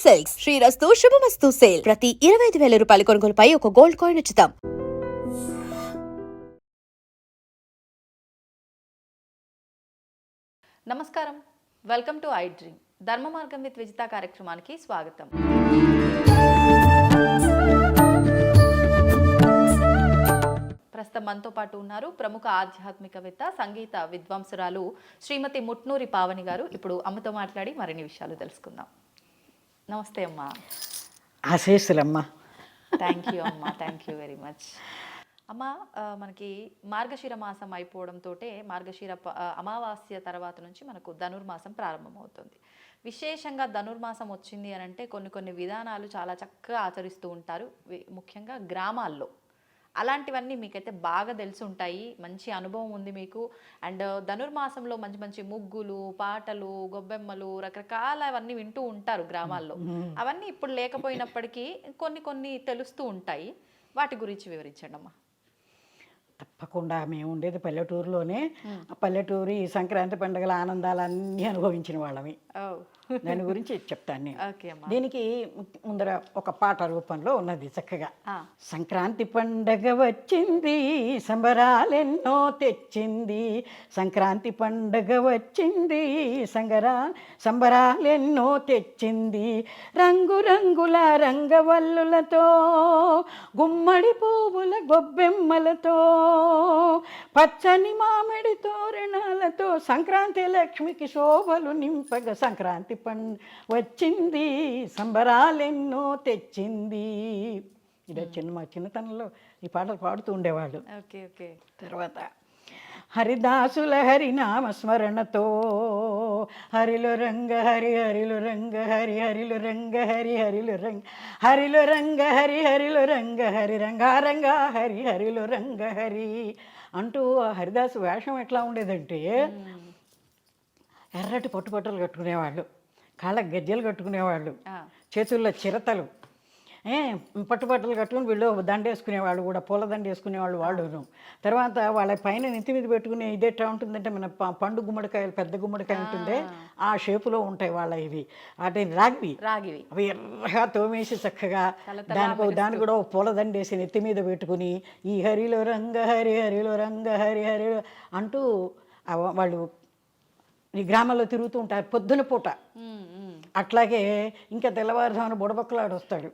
Silks శ్రీరస్తు శుభమస్తు sale ప్రతి 25,000 రూపాయల కొనుగోలుపై ఒక గోల్డ్ కాయిన్ ఉచితం. నమస్కారం, వెల్కమ్ టు ఐ డ్రీమ్. ధర్మ మార్గం విత్ విజిత కార్యక్రమానికి స్వాగతం. ప్రస్తుతం మనతో పాటు ఉన్నారు ప్రముఖ ఆధ్యాత్మికవేత్త, సంగీత విద్వాంసురాలు శ్రీమతి ముట్నూరి పావని గారు. ఇప్పుడు అమ్మతో మాట్లాడి మరిన్ని విషయాలు తెలుసుకుందాం. నమస్తే అమ్మా. ఆశీస్సులమ్మా. థ్యాంక్ యూ అమ్మా, థ్యాంక్ యూ వెరీ మచ్. అమ్మ, మనకి మార్గశిర మాసం అయిపోవడంతో మార్గశిర అమావాస్య తర్వాత నుంచి మనకు ధనుర్మాసం ప్రారంభమవుతుంది. విశేషంగా ధనుర్మాసం వచ్చింది అని అంటే కొన్ని విధానాలు చాలా చక్కగా ఆచరిస్తూ ఉంటారు, ముఖ్యంగా గ్రామాల్లో. అలాంటివన్నీ మీకైతే బాగా తెలిసి ఉంటాయి, మంచి అనుభవం ఉంది మీకు. అండ్ ధనుర్మాసంలో మంచి మంచి ముగ్గులు, పాటలు, గొబ్బెమ్మలు, రకరకాలవన్నీ వింటూ ఉంటారు గ్రామాల్లో. అవన్నీ ఇప్పుడు లేకపోయినప్పటికీ కొన్ని తెలుస్తూ ఉంటాయి. వాటి గురించి వివరించండి అమ్మా. తప్పకుండా. మేము ఉండేది పల్లెటూరులోనే. ఆ పల్లెటూరు ఈ సంక్రాంతి పండుగల ఆనందాలన్నీ అనుభవించిన వాళ్ళమి. దాని గురించి చెప్తాను నేను. దీనికి ముందర ఒక పాట రూపంలో ఉన్నది చక్కగా. సంక్రాంతి పండగ వచ్చింది, సంబరాలెన్నో తెచ్చింది. సంక్రాంతి పండగ వచ్చింది, సంబరాలెన్నో తెచ్చింది. రంగురంగుల రంగవల్లులతో, గుమ్మడి పువ్వుల గొబ్బెమ్మలతో, పచ్చని మామిడి తోరణాలతో సంక్రాంతి లక్ష్మికి శోభలు నింపగ సంక్రాంతి వచ్చింది, సంబరాలెన్నో తెచ్చింది. ఇది మా చిన్నతనంలో ఈ పాటలు పాడుతూ ఉండేవాళ్ళు. తర్వాత హరిదాసుల హరినామ స్మరణతో, హరిలో రంగ హరి హరిలో రంగ హరి హరిలో రంగ హరి హరిలో రంగ హరిలో రంగ హరి హరిలో రంగ హరి రంగారంగ హరి హరిలో రంగ హరి అంటూ హరిదాసు వేషం ఎట్లా ఉండేదంటే, ఎర్రటి పట్టుబట్టలు కట్టుకునేవాళ్ళు, కాళ్ళకు గజ్జెలు కట్టుకునేవాళ్ళు, చేతుల్లో చిరతలు, పట్టుబట్టలు కట్టుకుని వీళ్ళు దండ వేసుకునేవాళ్ళు, కూడా పూల దండ వేసుకునేవాళ్ళు వాళ్ళును. తర్వాత వాళ్ళ పైన నెత్తి మీద పెట్టుకునే ఇది ఎట్లా ఉంటుందంటే, మన పండు గుమ్మడికాయలు, పెద్ద గుమ్మడికాయ ఉంటుందే ఆ షేపులో ఉంటాయి వాళ్ళ ఇవి. అంటే రాగివి అవి ఎర్రగా తోమేసి చక్కగా దాని కూడా పూల దండ వేసి నెత్తి మీద పెట్టుకుని ఈ హరిలో రంగ హరి హరిలో రంగ హరి హరి అంటూ వాళ్ళు ఈ గ్రామాల్లో తిరుగుతూ ఉంటారు పొద్దున పూట. అట్లాగే ఇంకా తెల్లవారుజామున బుడబక్కలాడు వస్తాడు.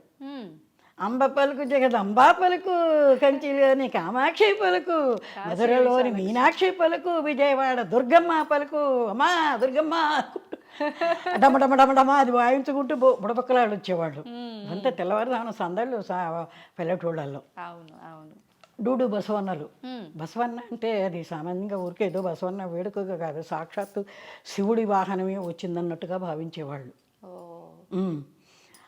అంబ పలుకు జగదంబా పలుకు, కంచిలోని కామాక్షి పలుకు, మధురలోని మీనాక్షి పలుకు, విజయవాడ దుర్గమ్మ పలుకు, అమ్మా దుర్గమ్మ డమడమడమడమా అది వాయించుకుంటూ బుడబక్కలాడు వచ్చేవాళ్ళు. అంతా తెల్లవారుజామున సందళ్ళు పల్లెటూళ్ళల్లో. డూడు బసవన్నలు. బసవన్న అంటే అది సామాన్యంగా ఊరికేదో బసవన్న వేడుకగా కాదు, సాక్షాత్తు శివుడి వాహనమే వచ్చిందన్నట్టుగా భావించేవాళ్ళు.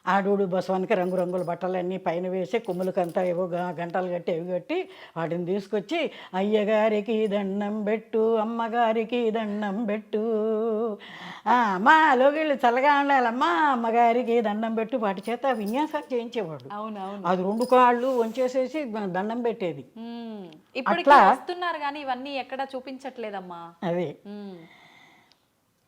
ఆ డూడు బసవానికి రంగురంగుల బట్టలన్నీ పైన వేసి కొమ్ములకంతా ఏవో గంటలు కట్టి అవి కట్టి వాటిని తీసుకొచ్చి అయ్యగారికి దండం పెట్టు, అమ్మగారికి దండం పెట్టు, అమ్మా లోగిళ్ళు చల్లగా ఉండాలమ్మా, అమ్మగారికి దండం పెట్టు, వాటి చేత విన్యాసాలు చేయించేవాడు. అది 2 కాళ్ళు వంచేసేసి దండం పెట్టేది. ఇట్లా వస్తున్నారు కానీ ఇవన్నీ ఎక్కడ చూపించట్లేదమ్మా. అదే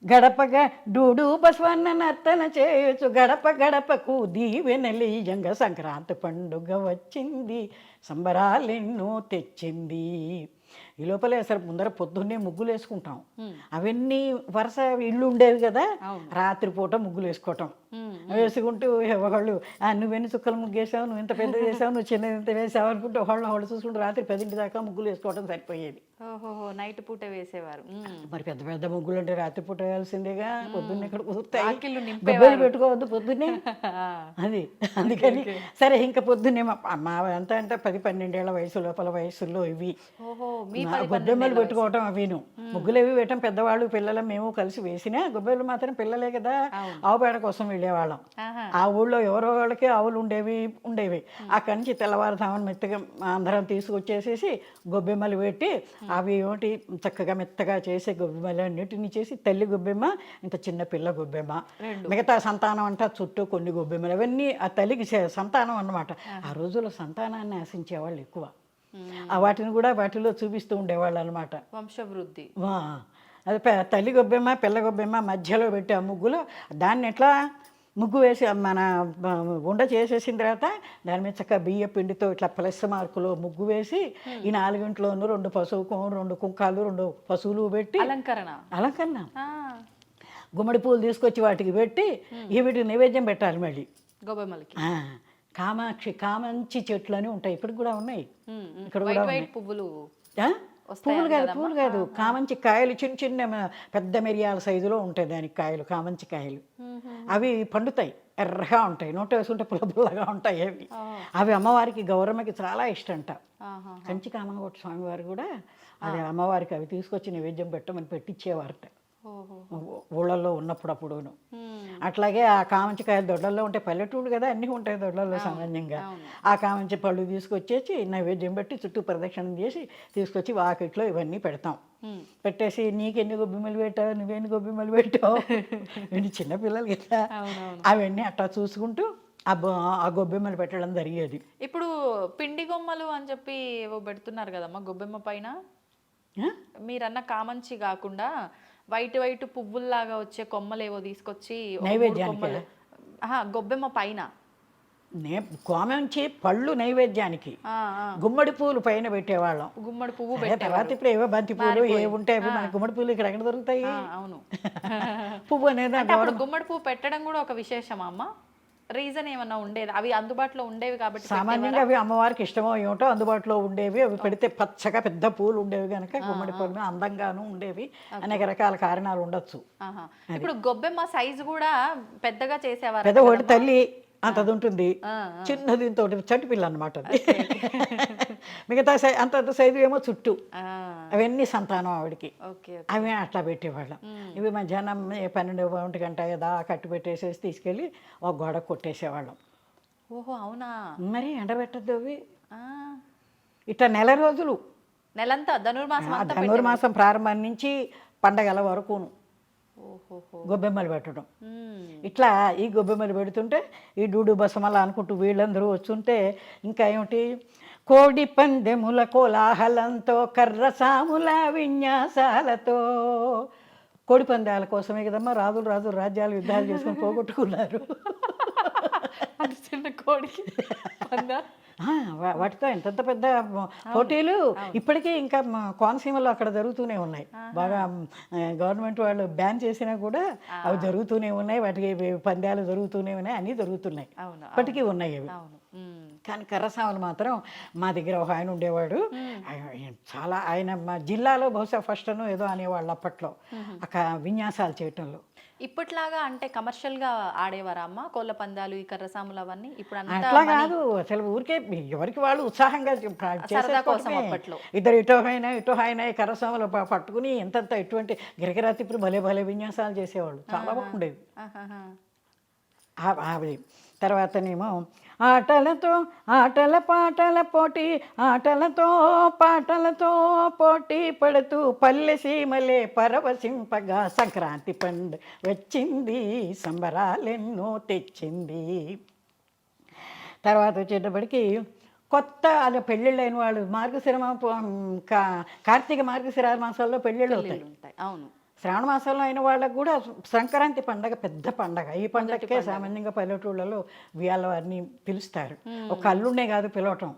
గడపగా డూడు బసవన్న నర్తన చేయొచ్చు, గడప గడపకు దీవెనలీయంగా సంక్రాంతి పండుగ వచ్చింది, సంబరాలెన్నో తెచ్చింది. ఈ లోపలే అసలు ముందర పొద్దున్నే ముగ్గులు వేసుకుంటాం. అవన్నీ వరుస ఇళ్ళు ఉండేవి కదా, రాత్రిపూట ముగ్గులు వేసుకోవటం. వేసుకుంటూ ఒకళ్ళు నువ్వెన్ని చుక్కలు ముగ్గు వేసావు, నువ్వు ఇంత పెద్ద వేసావు, నువ్వు చిన్న ఇంత వేసావు అనుకుంటూ ఒకళ్ళు చూసుకుంటూ రాత్రి 10 దాకా ముగ్గులు వేసుకోవడం సరిపోయేది. నైట్ పూట వేసేవారు. మరి పెద్ద పెద్ద ముగ్గులు అంటే రాత్రిపూట వేయాల్సిందేగా, పొద్దున్నే ఇక్కడ కుదురుతాయి, గొబ్బలు పెట్టుకోవద్దు పొద్దున్నే. అది అందుకని సరే ఇంకా పొద్దున్నే మా అంతా అంటే 10-12 ఏళ్ల వయసు లోపల వయసులో ఇవి గొబ్బెమ్మలు పెట్టుకోవటం. అవిను ముగ్గులు అవి వేయటం పెద్దవాళ్ళు పిల్లలు మేము కలిసి వేసినా, గొబ్బెలు మాత్రం పిల్లలే కదా, ఆవు పేడ కోసం వెళ్ళేవాళ్ళం. ఆ ఊళ్ళో ఎవరో వాళ్ళకి ఆవులు ఉండేవి. అక్కడి నుంచి తెల్లవారుజామున మెత్తగా అందరం తీసుకొచ్చేసేసి గొబ్బెమ్మలు పెట్టి అవి ఏమిటి చక్కగా మెత్తగా చేసే గొబ్బెమ్మలు అన్నిటిని చేసి, తల్లి గొబ్బెమ్మ ఇంకా చిన్న పిల్ల గొబ్బెమ్మ, మిగతా సంతానం అంటే చుట్టూ కొన్ని గొబ్బెమ్మలు, అవన్నీ ఆ తల్లికి సంతానం అన్నమాట. ఆ రోజుల్లో సంతానాన్ని ఆశించేవాళ్ళు ఎక్కువ. వాటిని కూడా వాటిలో చూపిస్తూ ఉండేవాళ్ళు అనమాట, వంశవృద్ధి. అది తల్లి గొబ్బెమ్మ పిల్ల గొబ్బెమ్మ మధ్యలో పెట్టి ఆ ముగ్గులో దాన్ని ఎట్లా ముగ్గు వేసి మన ఉండ చేసేసిన తర్వాత దాని మీద చక్కగా బియ్య పిండితో ఇట్లా ప్లస్ మార్కులో ముగ్గు వేసి ఈ 4 2 పసుపు 2 కుంకాలు 2 పశువులు పెట్టి అలంకరణ గుమ్మడి పూలు తీసుకొచ్చి వాటికి పెట్టి వీటికి నైవేద్యం పెట్టాలి మళ్ళీ గొబ్బెమ్మలకి. కామంచి చెట్లు అని ఉంటాయి, ఇప్పటికి కూడా ఉన్నాయి. ఇక్కడ కూడా పువ్వులు పువ్వులు కాదు కామంచి కాయలు చిన్న చిన్న పెద్ద మిరియాల సైజులో ఉంటాయి దానికి కాయలు, కామంచి కాయలు. అవి పండుతాయి, ఎర్రగా ఉంటాయి, నోట వేసుకుంటే పుల్లపుల్లగా ఉంటాయి అవి. అవి అమ్మవారికి గౌరమ్మకి చాలా ఇష్టంట. కంచి కామనగోటి స్వామివారు కూడా అది అమ్మవారికి అవి తీసుకొచ్చి నైవేద్యం పెట్టమని పెట్టించేవారట ఊళ్ళల్లో ఉన్నప్పుడప్పుడును. అట్లాగే ఆ కామంచికాయలు దొడ్లలో ఉంటాయి, పల్లెటూళ్ళు కదా అన్నీ ఉంటాయి దొడ్లలో సామాన్యంగా. ఆ కామంచి పళ్ళు తీసుకొచ్చేసి నైవేద్యం పెట్టి చుట్టూ ప్రదక్షిణం చేసి తీసుకొచ్చి వాకిట్లో ఇవన్నీ పెడతాం. పెట్టేసి నీకెన్ని గొబ్బిమ్మలు పెట్టావు, నువ్వెన్ని గొబ్బిమ్మలు పెట్టావు, ఇన్ని చిన్నపిల్లలు కదా అవన్నీ అట్లా చూసుకుంటూ ఆ గొబ్బెమ్మలు పెట్టడం జరిగేది. ఇప్పుడు పిండి గొమ్మలు అని చెప్పి ఏవో పెడుతున్నారు కదమ్మా గొబ్బెమ్మ పైన. మీరన్న కామంచి కాకుండా వైట్ పువ్వుల్లాగా వచ్చే కొమ్మలు ఏవో తీసుకొచ్చి నైవేద్యానికి గొబ్బెమ్మ పైన కామంచి పళ్ళు నైవేద్యానికి గుమ్మడి పూలు పైన పెట్టేవాళ్ళం. గుమ్మడి పువ్వు తర్వాత ఇప్పుడు ఏవో బంతి పూలు ఏ ఉంటాయి మన గుమ్మడి పూలు ఇక్కడ ఎక్కడ దొరుకుతాయి. అవును పువ్వు అనేది గుమ్మడి పువ్వు పెట్టడం కూడా ఒక విశేషమా అమ్మ? రీజన్ ఏమన్నా ఉండేది? అవి అందుబాటులో ఉండేవి కాబట్టి సామాన్యంగా అవి అమ్మవారికి ఇష్టమో ఏమిటో అందుబాటులో ఉండేవి. అవి పెడితే పచ్చగా పెద్ద పూలు ఉండేవి కనుక గుమ్మడి పూలు అందంగాను ఉండేవి. అనేక రకాల కారణాలు ఉండొచ్చు. ఇప్పుడు గొబ్బెమ్మ సైజు కూడా పెద్దగా చేసేవారు. పెద్ద ఒకటి తల్లి అంతది ఉంటుంది, చిన్నది ఇంత చంటి పిల్ల అనమాట అది. మిగతా అంత సైజు ఏమో చుట్టూ అవన్నీ సంతానం ఆవిడికి. అవి అట్లా పెట్టేవాళ్ళం. ఇవి మధ్యాహ్నం 12 గంట కదా కట్టు పెట్టేసేసి తీసుకెళ్ళి ఒక గోడ కొట్టేసేవాళ్ళం. ఓహో అవునా? మరి ఎండబెట్టద్దు అవి ఇట్లా నెల రోజులు, నెలంతా ధనుర్మాసం ప్రారంభం నుంచి పండగల వరకును గొబ్బెమ్మలు పెట్టడం. ఇట్లా ఈ గొబ్బెమ్మలు పెడుతుంటే ఈ డూడు బసమల అనుకుంటూ వీళ్ళందరూ వస్తుంటే ఇంకా ఏమిటి కోడి పందెముల కోలాహలంతో కర్రసాముల విన్యాసాలతో. కోడి పందాల కోసమే కదమ్మా రాజులు రాజ్యాలు యుద్ధాలు చేసుకొని పోగొట్టుకున్నారు. చిన్న కోడికి వాటితో ఎంతంత పెద్ద పోటీలు ఇప్పటికీ ఇంకా కోనసీమలో అక్కడ జరుగుతూనే ఉన్నాయి. బాగా గవర్నమెంట్ వాళ్ళు బ్యాన్ చేసినా కూడా అవి జరుగుతూనే ఉన్నాయి, వాటికి పందాలు జరుగుతూనే ఉన్నాయి, అన్నీ జరుగుతున్నాయి, ఇప్పటికీ ఉన్నాయి అవి. కానీ కర్రసాములు మాత్రం మా దగ్గర ఒక ఆయన ఉండేవాడు, చాలా ఆయన మా జిల్లాలో బహుశా ఫస్ట్ అనో ఏదో అనేవాళ్ళు అప్పట్లో అక్కడ విన్యాసాలు చేయటంలో. ఇప్పట్లాగా అంటే కమర్షియల్ గా ఆడేవారా అమ్మ కోళ్ళ పందాలు ఈ కర్రసాములు అవన్నీ? ఇప్పుడు అట్లా కాదు, అసలు ఊరికే ఎవరికి వాళ్ళు ఉత్సాహంగా ఇద్దరు ఇటో అయినా కర్రసాములు పట్టుకుని ఎంతంత ఇటువంటి గిరగిరాతిప్పుడు భలే విన్యాసాలు చేసేవాళ్ళు, చాలా బాగుండేవి అవి. తర్వాతనేమో ఆటల పాటల పోటీ, ఆటలతో పాటలతో పోటీ పడుతూ పల్లె సీమలే పరవశింపగా సంక్రాంతి పండుగ వచ్చింది, సంబరాలెన్నో తెచ్చింది. తర్వాత వచ్చేటప్పటికి కొత్త అది పెళ్ళిళ్ళైన వాళ్ళు కార్తీక మార్గశిర మాసాల్లో పెళ్ళిళ్ళు ఉంటాయి. అవును, శ్రావణ మాసంలో అయిన వాళ్ళకు కూడా సంక్రాంతి పండగ పెద్ద పండగ. ఈ పండగకే సామాన్యంగా పల్లెటూళ్ళలో వీళ్ళ వారిని పిలుస్తారు. ఒక అల్లుండే కాదు పిలవటం,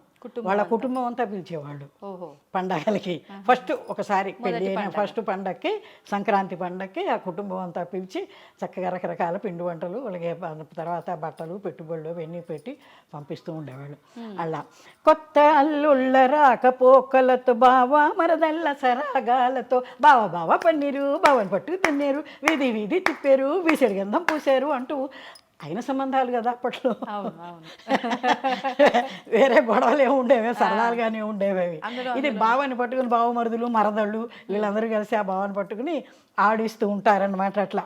వాళ్ళ కుటుంబం అంతా పిలిచేవాళ్ళు పండగలకి. ఫస్ట్ ఒకసారి పెళ్ళి అయిన ఫస్ట్ పండగకి సంక్రాంతి పండగకి ఆ కుటుంబం అంతా పిలిచి చక్కగా రకరకాల పిండి వంటలు అలాగే తర్వాత బట్టలు పెట్టుబడులు అవన్నీ పెట్టి పంపిస్తూ ఉండేవాళ్ళు. అలా కొత్త అల్లుళ్ళ రాకపోకలతో బావా మరదళ్ళ సరాగాలతో బావ పన్నీరు బావని పట్టు తిన్నారు, వీధి తిప్పారు, విసిడి గంధం పూసారు అంటూ అయిన సంబంధాలు కదా అప్పట్లో. వేరే గొడవలు ఏమి ఉండేవి, సరదాలుగానే ఉండేవి. ఇది బావని పట్టుకుని బావమరుదులు మరదళ్ళు వీళ్ళందరూ కలిసి ఆ బావని పట్టుకుని ఆడిస్తూ ఉంటారనమాట. అట్లా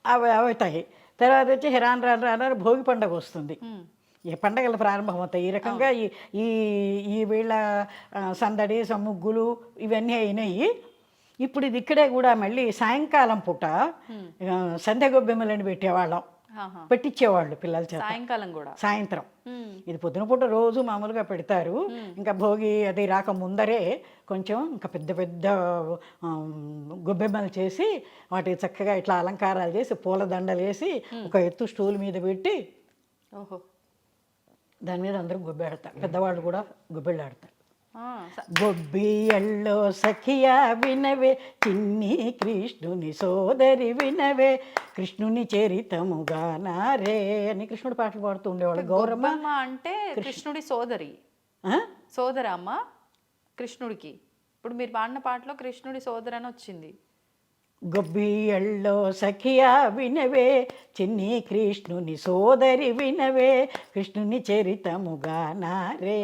అవి అవుతాయి. తర్వాత వచ్చి రాను భోగి పండుగ వస్తుంది. ఈ పండగలు ప్రారంభమవుతాయి. ఈ రకంగా ఈ వీళ్ళ సందడి ముగ్గులు ఇవన్నీ అయినాయి. ఇప్పుడు ఇది ఇక్కడే కూడా మళ్ళీ సాయంకాలం పూట సంధ్య గొబ్బెమ్మలని పెట్టేవాళ్ళం. ఆహా. పెట్టించేవాళ్ళు పిల్లల చేత సాయంకాలం కూడా. సాయంత్రం. మ్మ్. ఇది పొద్దున పూట రోజు మామూలుగా పెడతారు. ఇంకా భోగి అది రాక ముందరే కొంచెం ఇంకా పెద్ద పెద్ద గొబ్బెమ్మలు చేసి వాటికి చక్కగా ఇట్లా అలంకారాలు చేసి పూలదండలు వేసి ఒక ఎత్తు స్టూల్ మీద పెట్టి ఓహో. దాని మీద అందరూ గొబ్బెడతారు, పెద్దవాళ్ళు కూడా గొబ్బెళ్ళాడతారు. ఆ, గొబ్బియల్లో సఖియా వినవే చిన్ని కృష్ణుని సోదరి వినవే కృష్ణుని చరితముగా నారే అని కృష్ణుడి పాటలు పాడుతూ ఉండేవాళ్ళు. గౌరమ్మ గొబ్బెమ్మ అంటే కృష్ణుడి సోదరి. ఆ? సోదరా అమ్మ కృష్ణుడికి? ఇప్పుడు మీరు పాడిన పాటలో కృష్ణుడి సోదరి అని వచ్చింది. గొబ్బియల్లో సఖియా వినవే చిన్ని కృష్ణుని సోదరి వినవే కృష్ణుని చరితముగా నారే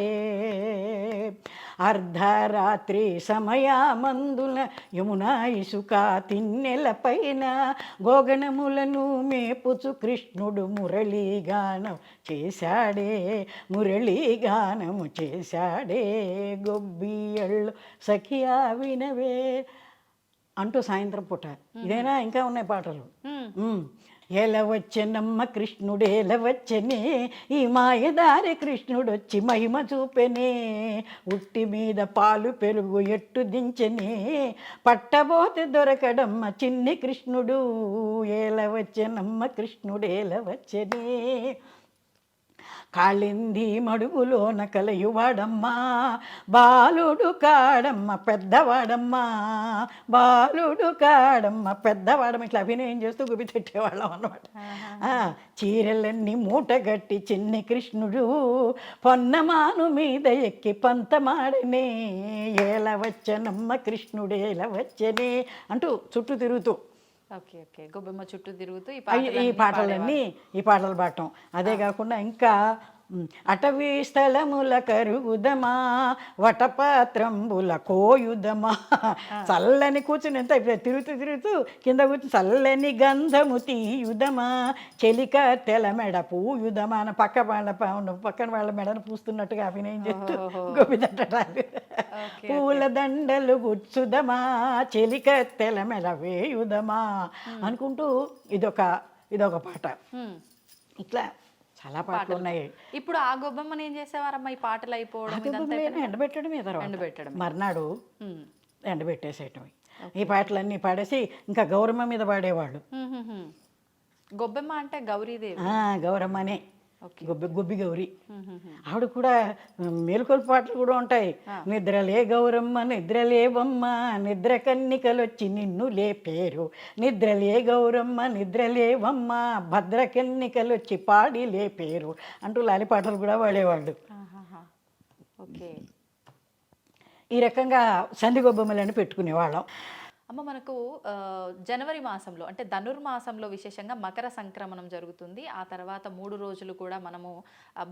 అర్ధరాత్రి సమయమందుల యమునా ఇసుక తిన్నెల పైన గోగణములను మేపుచు కృష్ణుడు మురళీగానం చేశాడే మురళీగానము చేశాడే గొబ్బియళ్ళు సఖియా వినవే అంటూ సాయంత్రం పూట ఇదేనా ఇంకా ఉన్నాయి పాటలు. ఎలవచ్చనమ్మ కృష్ణుడేలవచ్చనే ఈ మాయదారి కృష్ణుడొచ్చి మహిమ చూపెనే ఉట్టి మీద పాలు పెరుగు ఎట్టు దించనే పట్టబోతే దొరకడమ్మ చిన్ని కృష్ణుడు ఏలవచ్చనమ్మ కృష్ణుడేలవచ్చనే కాళింది మడుగులోన కలయువాడమ్మా బాలుడు కాడమ్మ పెద్దవాడమ్మా బాలుడు కాడమ్మ పెద్దవాడమ్మ ఇట్లా అభినయం చేస్తూ గుబి పెట్టేవాళ్ళం అన్నమాట. చీరలన్నీ మూటగట్టి చిన్ని కృష్ణుడు పొన్నమాను మీద ఎక్కి పంతమాడనే ఏలవచ్చనమ్మ కృష్ణుడేలవచ్చనే అంటూ చుట్టూ తిరుగుతూ ఓకే ఓకే. గొబ్బెమ్మ చుట్టూ తిరుగుతూ ఈ పాటలన్నీ ఈ పాటలు పాడటం. అదే కాకుండా ఇంకా అటవీ స్థలముల కరుగుదమా వటపాత్రంబుల కోయుదమా చల్లని కూర్చుని ఎంత తిరుగుతూ తిరుగుతూ కింద కూర్చుని చల్లని గంధము తీయుదమా చెలిక తెల మెడ పూయుదమా అని పక్కన వాళ్ళ మెడను పూస్తున్నట్టుగా అభినయం చేస్తూ గోపిదంటారు. పూల దండలు గుచ్చుదమా చెలిక తెల మెడ వేయుదమా అనుకుంటూ ఇదొక పాట. ఇట్లా చాలా పాటలు ఉన్నాయి. ఇప్పుడు ఆ గొబ్బెమ్మని ఏం చేసేవారమ్మా? ఈ పాటలు అయిపోవడం ఎండబెట్టడమే తర్వాత మర్నాడు ఎండబెట్టేసేయటం. ఈ పాటలన్నీ పాడేసి ఇంకా గౌరమ్మ మీద పాడేవాళ్ళు. గొబ్బెమ్మ అంటే గౌరీదేవి. గౌరమ్మనే గొబ్బి గౌరి. ఆవిడ కూడా మేలుకొల్పు పాటలు కూడా ఉంటాయి. నిద్రలే గౌరమ్మ నిద్రలేవమ్మ నిద్ర కన్నికలొచ్చి నిన్ను లేపేరు నిద్రలే గౌరమ్మ నిద్రలేవమ్మ భద్ర కన్నికలొచ్చి పాడి లేపేరు అంటూ లాలి పాటలు కూడా పాడేవాళ్ళు. ఓకే. ఈ రకంగా సంధి గొబ్బెమ్మలని పెట్టుకునేవాళ్ళం. అమ్మ మనకు జనవరి మాసంలో అంటే ధనుర్మాసంలో విశేషంగా మకర సంక్రమణం జరుగుతుంది. ఆ తర్వాత 3 రోజులు కూడా మనము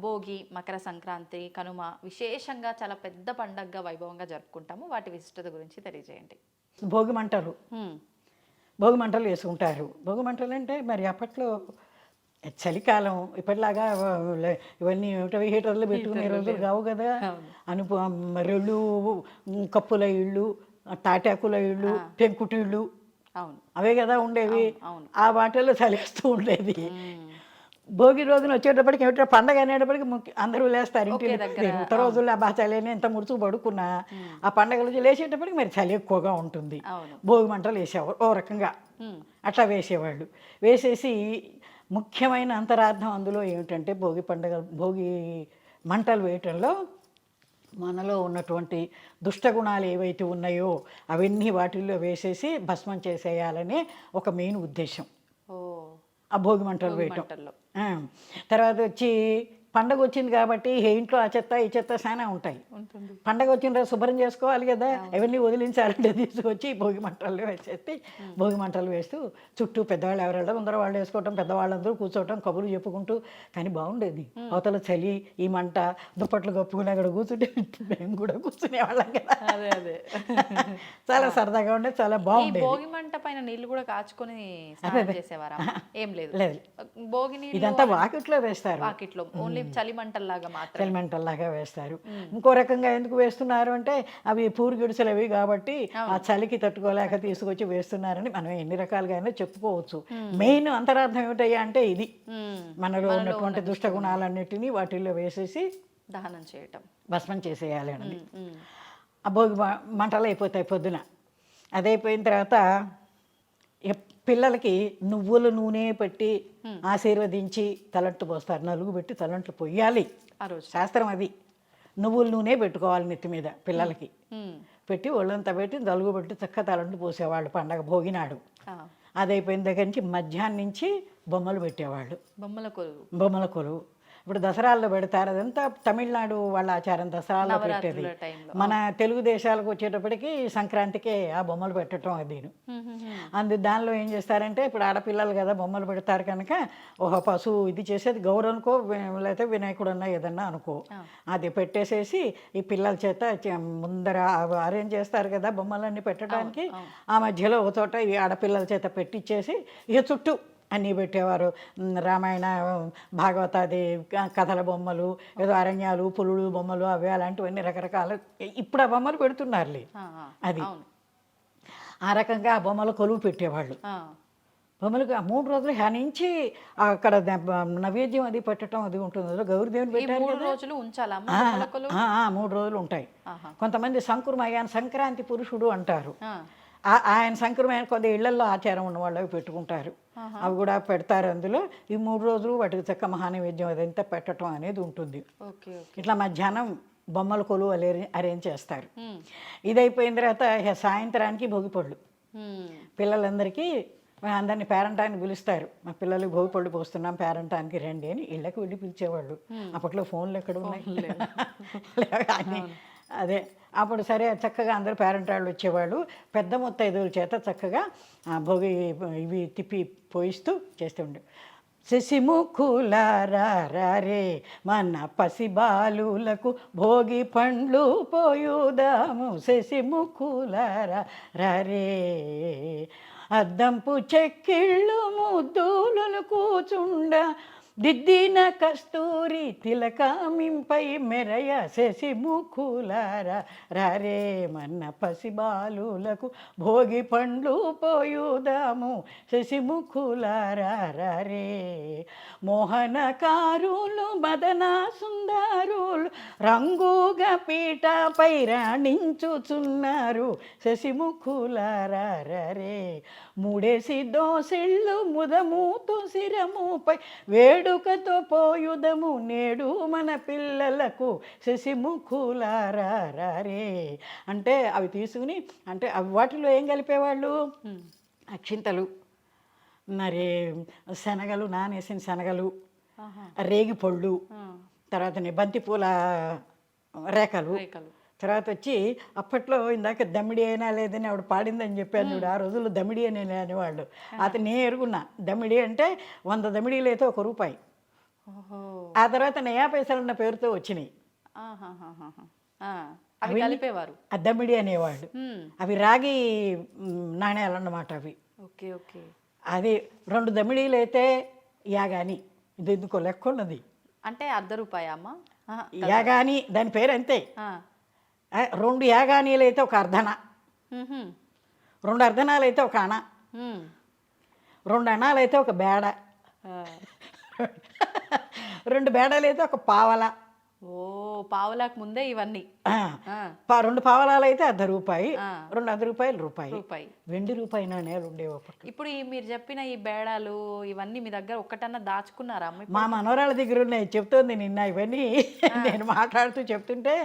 భోగి, మకర సంక్రాంతి, కనుమ విశేషంగా చాలా పెద్ద పండగగా వైభవంగా జరుపుకుంటాము. వాటి విశిష్టత గురించి తెలియజేయండి. భోగి మంటలు వేసుకుంటారు. భోగి మంటలు అంటే మరి అప్పట్లో చలికాలం ఇప్పటిలాగా ఇవన్నీ హీటర్లు పెట్టుకునే రోజులు కావు కదా. రెళ్ళు కప్పుల ఇళ్ళు తాటాకుల ఇళ్ళు పెంకుటిళ్ళు అవే కదా ఉండేవి. ఆ వాటిల్లో చలిస్తూ ఉండేది. భోగి రోజున వచ్చేటప్పటికి ఏమిటో పండగ అనేటప్పటికి అందరూ లేస్తారు ఇంటి ఇంత రోజుల్లో ఆ బాగా చలిని ఎంత ముడుచు పడుకున్నా ఆ పండగ రోజు లేచేటప్పటికి మరి చలి ఎక్కువగా ఉంటుంది. భోగి మంటలు వేసేవారు ఓ రకంగా అట్లా వేసేవాళ్ళు. వేసేసి ముఖ్యమైన అంతరార్థం అందులో ఏమిటంటే భోగి మంటలు వేయటంలో మనలో ఉన్నటువంటి దుష్టగుణాలు ఏవైతే ఉన్నాయో అవన్నీ వాటిల్లో వేసేసి భస్మం చేసేయాలనే ఒక మెయిన్ ఉద్దేశం ఆ భోగి మంటలు వేయటం. తర్వాత వచ్చి పండగ వచ్చింది కాబట్టి ఇంట్లో ఆ చెత్త ఈ చెత్త చాలా ఉంటాయి. పండగ వచ్చిన రోజు శుభ్రం చేసుకోవాలి కదా, అవన్నీ వదిలించాలంటే తీసుకొచ్చి భోగి మంటలు వేసేస్తే భోగి మంటలు వేస్తూ చుట్టూ పెద్దవాళ్ళు ఎవరెళ్ళ అందరూ వాళ్ళు వేసుకోవటం, పెద్దవాళ్ళందరూ కూర్చోవటం, కబుర్లు చెప్పుకుంటూ. కానీ బాగుండేది. అవతల చలి, ఈ మంట, దుప్పట్లు కప్పుకుని అక్కడ కూర్చుంటే మేము కూడా కూర్చునేవాళ్ళం కదా. చాలా సరదాగా ఉండే, చాలా బాగుండేది. భోగి మంట పైన నీళ్లు కూడా కాచుకొని చేసేవారా? ఏం లేదు, భోగి నీళ్ళు ఇదంతా వాకిట్లో వేస్తారు. వాకిట్లో ఓన్లీ చలిమంటల్లాగా మాత్రం. చలిమంటల్లాగా వేస్తారు. ఇంకో రకంగా ఎందుకు వేస్తున్నారు అంటే అవి పూరు అవి కాబట్టి ఆ చలికి తట్టుకోలేక తీసుకొచ్చి వేస్తున్నారని మనం ఎన్ని రకాలుగా అయినా చెప్పుకోవచ్చు. మెయిన్ అంతరార్థం ఏమిటయ్యా అంటే ఇది, మనలో ఉన్నటువంటి దుష్ట గుణాలన్నిటినీ వాటిల్లో వేసేసి దహనం చేయటం, భస్మం చేసేయాలి అని. ఆ భోగి మంటలు అయిపోతాయి పొద్దున. అదైపోయిన తర్వాత పిల్లలకి నువ్వుల నూనె పెట్టి ఆశీర్వదించి తలంట్లు పోస్తారు. నలుగు పెట్టి తలంట్లు పొయ్యాలి ఆ రోజు శాస్త్రం అది. నువ్వుల నూనె పెట్టుకోవాలి నెత్తి మీద పిల్లలకి పెట్టి ఒళ్ళంతా పెట్టి నలుగు పెట్టి చక్కగా తలంట్లు పోసేవాళ్ళు పండగ భోగినాడు. అది అయిపోయిన దగ్గర నుంచి మధ్యాహ్నం నుంచి బొమ్మలు పెట్టేవాళ్ళు, బొమ్మల కొలువు. ఇప్పుడు దసరాల్లో పెడతారు, అదంతా తమిళనాడు వాళ్ళ ఆచారం, దసరాల్లో పెట్టేది. మన తెలుగు దేశాలకు వచ్చేటప్పటికి సంక్రాంతికే ఆ బొమ్మలు పెట్టడం అది. దానిలో ఏం చేస్తారంటే ఇప్పుడు ఆడపిల్లలు కదా బొమ్మలు పెడతారు కనుక ఒక పశువు ఇది చేసేది గౌరవ అనుకో, లేకపోతే వినాయకుడు అన్నా ఏదన్నా అనుకో, అది పెట్టేసేసి ఈ పిల్లల చేత ముందర అరేంజ్ చేస్తారు కదా బొమ్మలన్నీ పెట్టడానికి. ఆ మధ్యలో ఒక చోట ఈ ఆడపిల్లల చేత పెట్టించేసి ఇక చుట్టూ అన్నీ పెట్టేవారు. రామాయణ భాగవతాది కథల బొమ్మలు, ఏదో అరణ్యాలు పులులు బొమ్మలు అవి అలాంటివన్నీ రకరకాల ఇప్పుడు ఆ బొమ్మలు పెడుతున్నారులే. అది ఆ రకంగా ఆ బొమ్మలు కొలువు పెట్టేవాళ్ళు. బొమ్మలకు 3 రోజులు హనించి అక్కడ నైవేద్యం అది పెట్టడం అది ఉంటుంది. గౌరీదేవిని పెట్టారు 3 రోజులు ఉంటాయి. కొంతమంది సంకురమయ్యాన్ని సంక్రాంతి పురుషుడు అంటారు. ఆయన సంక్రమైన కొద్ది ఇళ్లలో ఆచారం ఉన్న వాళ్ళు పెట్టుకుంటారు, అవి కూడా పెడతారు. అందులో ఈ 3 రోజులు వాటికి చక్క మహానైవేద్యం అదంతా పెట్టడం అనేది ఉంటుంది. ఇట్లా మధ్యాహ్నం బొమ్మల కొలువు అరేంజ్ చేస్తారు. ఇది అయిపోయిన తర్వాత సాయంత్రానికి భోగిపళ్ళు. పిల్లలందరికీ అందరినీ పేరంటానికి పిలుస్తారు. మా పిల్లలకి భోగిపళ్ళు పోస్తున్నాం పేరంటానికి రండి అని ఇళ్ళకి వెళ్ళి పిలిచేవాళ్ళు. అప్పట్లో ఫోన్లు ఎక్కడ ఉన్నాయి అని. అదే అప్పుడు సరే చక్కగా అందరూ పేరెంట్ వాళ్ళు వచ్చేవాళ్ళు. పెద్ద ముత్తైదువుల చేత చక్కగా భోగి ఇవి తిప్పి పోయిస్తూ చేస్తుండే. శశిముఖులారే మన పసిబాలులకు భోగి పండ్లు పోయుదాము, శశిముఖులారే అద్దంపు చెక్కిళ్ళు ముద్దులను కూచుండ దిద్దిన కస్తూరి తిలకామింపై మెరయ శశిముఖులారా రారే మన్న పసిబాలులకు భోగి పండ్లు పోయుదాము, శశిముఖులారా రారే మోహనకారులు మదన సుందరులు రంగుగా పీటపై రాణించుచున్నారు, శశిముఖులారా రారే మూడేసి దోసిళ్ళు ముదముతో శిరముపై వేడుకతో పోయుదము నేడు మన పిల్లలకు, శశిముఖులారా రారే అంటే అవి తీసుకుని అంటే అవి వాటిలో ఏం కలిపేవాళ్ళు, అక్షింతలు, మరి శనగలు, నానేసిన శనగలు, రేగి పళ్ళు, తర్వాత బంతిపూల రేఖలు, తర్వాత వచ్చి అప్పట్లో ఇందాక దమిడి అయినా లేదని ఆవిడ పాడిందని చెప్పాను చూడు, ఆ రోజుల్లో దమిడి అని అనేవాళ్ళు. అతను నేను ఎరుగున్నా దమిడి అంటే 100 దమిడీలు అయితే ₹1. ఆ తర్వాత నయా పైసలు ఉన్న పేరుతో వచ్చినాయి అవి కలిపేవారు, ఆ దమిడి అనేవాళ్ళు. అవి రాగి నాణ్యాలు అన్నమాట అవి. Okay okay. అది 2 దమిడీలు అయితే యాగాని, ఇది ఎందుకో లెక్క ఉన్నది అంటే ₹1 అమ్మ. యాగాని దాని పేరు అంతే. 2 యాగానీలు అయితే ఒక అర్ధన, 2 అర్ధనాలు అయితే ఒక అణ, 2 అణాలు అయితే ఒక బేడ, 2 బేడలు అయితే ఒక పావల. ఓ పావలాకు ముందే ఇవన్నీ. 2 పావలాలు అయితే ₹1, 2 ₹1. వెండి రూపాయి నాణ్యాలు ఉండేవి. ఇప్పుడు మీరు చెప్పిన ఈ బేడాలు ఇవన్నీ మీ దగ్గర ఒక్కటన్నా దాచుకున్నారా? మా మనవరాళ్ళ దగ్గర ఉన్నాయి, చెప్తోంది నిన్న ఇవన్నీ. నేను మాట్లాడుతూ చెప్తుంటే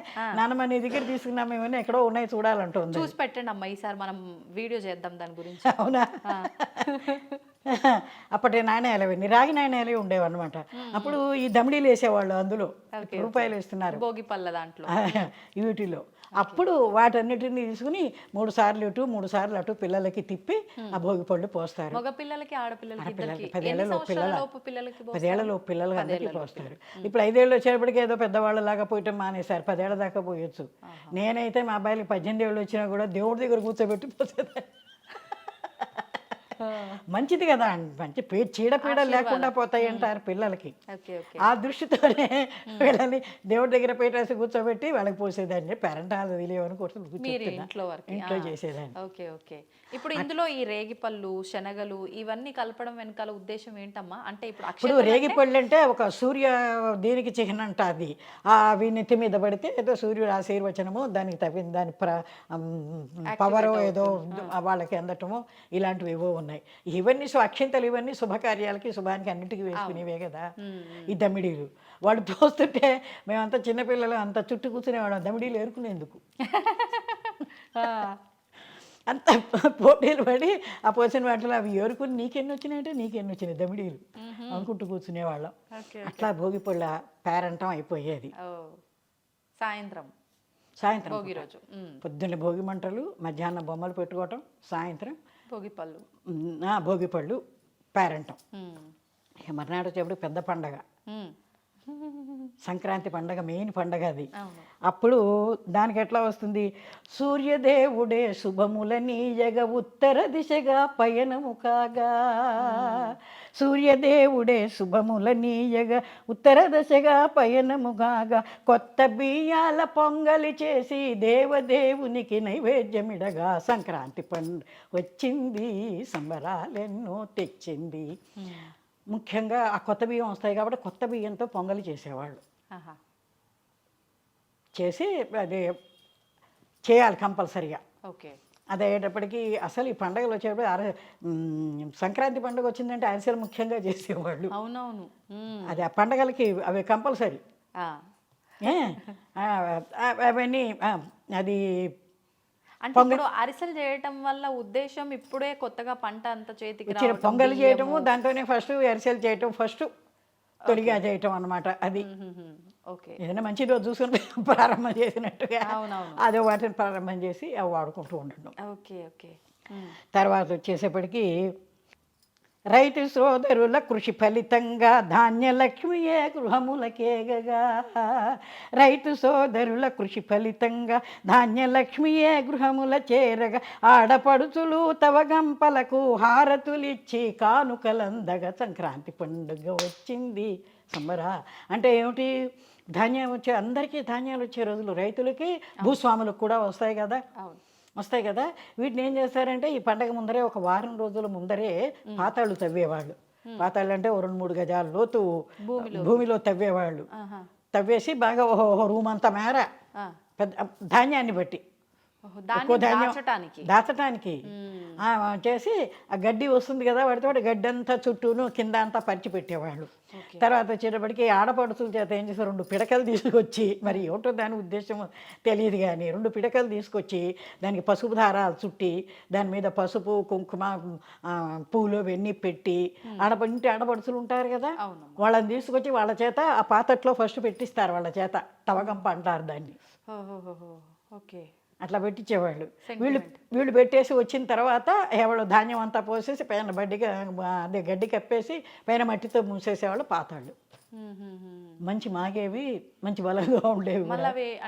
నాన్నమ్మ నీ దగ్గర తీసుకున్నాము ఇవన్నీ ఎక్కడో ఉన్నాయి చూడాలంటుంది. చూసి పెట్టండి అమ్మ, ఈసారి మనం వీడియో చేద్దాం దాని గురించి. అవునా? అప్పటి నాణ్యాలు అవన్నీ రాగి నాణ్యాలే ఉండేవన్నమాట. అప్పుడు ఈ దమిడీలు వేసేవాళ్ళు, అందులో రూపాయలు వేస్తున్నారు భోగి పళ్ళ దాంట్లో వీటిలో. అప్పుడు వాటన్నిటిని తీసుకుని 3 సార్లు ఇటు 3 సార్లు అటు పిల్లలకి తిప్పి ఆ భోగి పళ్ళు పోస్తారు. మగ పిల్లలకి ఆడపిల్లలకి 10 ఏళ్లలోపు పిల్లలకి అందరికీ పోస్తారు. ఇప్పుడు 5 ఏళ్ళు వచ్చేటప్పటికి ఏదో పెద్దవాళ్ళలాగా పోయటం మానేశారు, 10 ఏళ్ళ దాకా పోయొచ్చు. నేనైతే మా అబ్బాయిలకి 18 ఏళ్ళు వచ్చినా కూడా దేవుడి దగ్గర కూర్చోబెట్టి పోసేదాన్ని. మంచిది కదా, మంచి చీడపీడ లేకుండా పోతాయి అంటారు పిల్లలకి. Okay okay. ఆ దృష్టితోనే వీళ్ళని దేవుడి దగ్గర పెట్టేసి కూర్చోబెట్టి వాళ్ళకి పోసేదాన్ని. పేరెంటాలు తెలియవని మీరు ఇంట్లో వరకు ఇంట్లో చేసేదాన్ని. Okay okay. ఇప్పుడు ఇందులో ఈ రేగిపళ్ళు, శనగలు ఇవన్నీ కలపడం వెనకాల ఉద్దేశం ఏంటమ్మా? అంటే ఇప్పుడు ఇప్పుడు రేగిపళ్ళు అంటే ఒక సూర్య దీనికి చిహ్నం అంట అది. అవి నెత్తి మీద పడితే ఏదో సూర్యుడు ఆశీర్వచనము దానికి తగిన దాని పవర్ ఏదో వాళ్ళకి అందటము ఇలాంటివి ఏవో ఉన్నాయి. ఇవన్నీ అక్షింతలు ఇవన్నీ శుభకార్యాలకి శుభానికి అన్నిటికీ వేసుకునేవే కదా ఈ దమిడీలు. వాడు పోస్తుంటే మేమంతా చిన్నపిల్లలు అంత చుట్టూ కూర్చునేవాడు దమిడీలు ఏరుకునేందుకు. అంత పోటీలు పడి ఆ పోసిన వాటిలో అవి ఏరుకుని నీకెన్ని వచ్చినాయంటే నీకెన్ని వచ్చినాయి దమిడీలు అనుకుంటూ కూర్చునేవాళ్ళం. అట్లా భోగిపళ్ళ పేరంటం అయిపోయేది. సాయంత్రం భోగి రోజు పొద్దున్న భోగి మంటలు, మధ్యాహ్నం బొమ్మలు పెట్టుకోవటం, సాయంత్రం భోగిపళ్ళు పేరంటం. మర్నాడు వచ్చేప్పుడు పెద్ద పండగ, సంక్రాంతి పండగ, మెయిన్ పండగ అది. అప్పుడు దానికి ఎట్లా వస్తుంది, సూర్యదేవుడే శుభముల నీయగ ఉత్తర దిశగా పయనము కాగా, సూర్యదేవుడే శుభముల నీయగ ఉత్తర దశగా పయనము కాగా, కొత్త బియ్యాల పొంగలి చేసి దేవదేవునికి నైవేద్యమిడగా, సంక్రాంతి పండుగ వచ్చింది సంబరాలెన్నో తెచ్చింది. ముఖ్యంగా ఆ కొత్త బియ్యం వస్తాయి కాబట్టి కొత్త బియ్యంతో పొంగలి చేసేవాళ్ళు. చేసి అది చేయాలి కంపల్సరిగా. ఓకే. అది అయ్యేటప్పటికి అసలు ఈ పండుగలు వచ్చేటప్పుడు సంక్రాంతి పండుగ వచ్చిందంటే అరిసెలు ముఖ్యంగా చేసేవాళ్ళు. అవునవును. అది ఆ పండగలకి అవి కంపల్సరీ. అవన్నీ అది అంటే ఇప్పుడు అరిసెలు చేయటం వల్ల ఉద్దేశం ఇప్పుడే కొత్తగా పంట అంత చేతికి పొంగలి చేయటము, దాంతోనే ఫస్ట్ అరిసెలు చేయటం, ఫస్ట్ తొలిగా చేయటం అన్నమాట. అది ఏదైనా మంచి రోజు చూసుకుని ప్రారంభం చేసినట్టుగా అదే వాటిని ప్రారంభం చేసి అవి వాడుకుంటూ ఉండడం. Okay okay. తర్వాత వచ్చేసేపటికి రైతు సోదరుల కృషి ఫలితంగా ధాన్యలక్ష్మియే గృహములకేగగా, రైతు సోదరుల కృషి ఫలితంగా ధాన్యలక్ష్మియే గృహముల చేరగా, ఆడపడుచులు తవ గంపలకు హారతులిచ్చి కానుకలందగా, సంక్రాంతి పండుగ వచ్చింది సంబరా. అంటే ఏమిటి, ధాన్యం వచ్చే అందరికీ ధాన్యాలు వచ్చే రోజులు రైతులకి భూస్వాములకు కూడా వస్తాయి కదా. వీటిని ఏం చేస్తారంటే ఈ పండగ ముందరే ఒక వారం రోజుల ముందరే పాతాళ్ళు తవ్వేవాళ్ళు. పాతాళ్ళు అంటే 2-3 గజాల లోతు భూమిలో తవ్వేవాళ్ళు. తవ్వేసి బాగా రూమ్ అంత మేర పెద్ద ధాన్యాన్ని బట్టి ఎక్కువ ధాన్యం దాచటానికి చేసి ఆ గడ్డి వస్తుంది కదా, వాటితో గడ్డి అంతా చుట్టూను కింద అంతా పరిచి పెట్టేవాళ్ళు. తర్వాత వచ్చేటప్పటికి ఆడపడుచుల చేత ఏం చేస్తారు, 2 పిడకలు తీసుకొచ్చి, మరి ఏమిటో దాని ఉద్దేశం తెలియదు కానీ 2 పిడకలు తీసుకొచ్చి దానికి పసుపు దారాలు చుట్టి దాని మీద పసుపు కుంకుమ పూలు అవన్నీ పెట్టి ఇంటి ఆడపడుచులు ఉంటారు కదా వాళ్ళని తీసుకొచ్చి వాళ్ళ చేత ఆ పాతట్లో ఫస్ట్ పెట్టిస్తారు. వాళ్ళ చేత తవగంప అంటారు దాన్ని. ఓకే. అట్లా పెట్టించేవాళ్ళు. వీళ్ళు పెట్టేసి వచ్చిన తర్వాత ఎవరు ధాన్యం అంతా పోసేసి పైన అదే గడ్డి కప్పేసి పైన మట్టితో మూసేసేవాళ్ళు పాతాళ్ళు. మంచి మాగేవి, మంచి బలంగా ఉండేవి.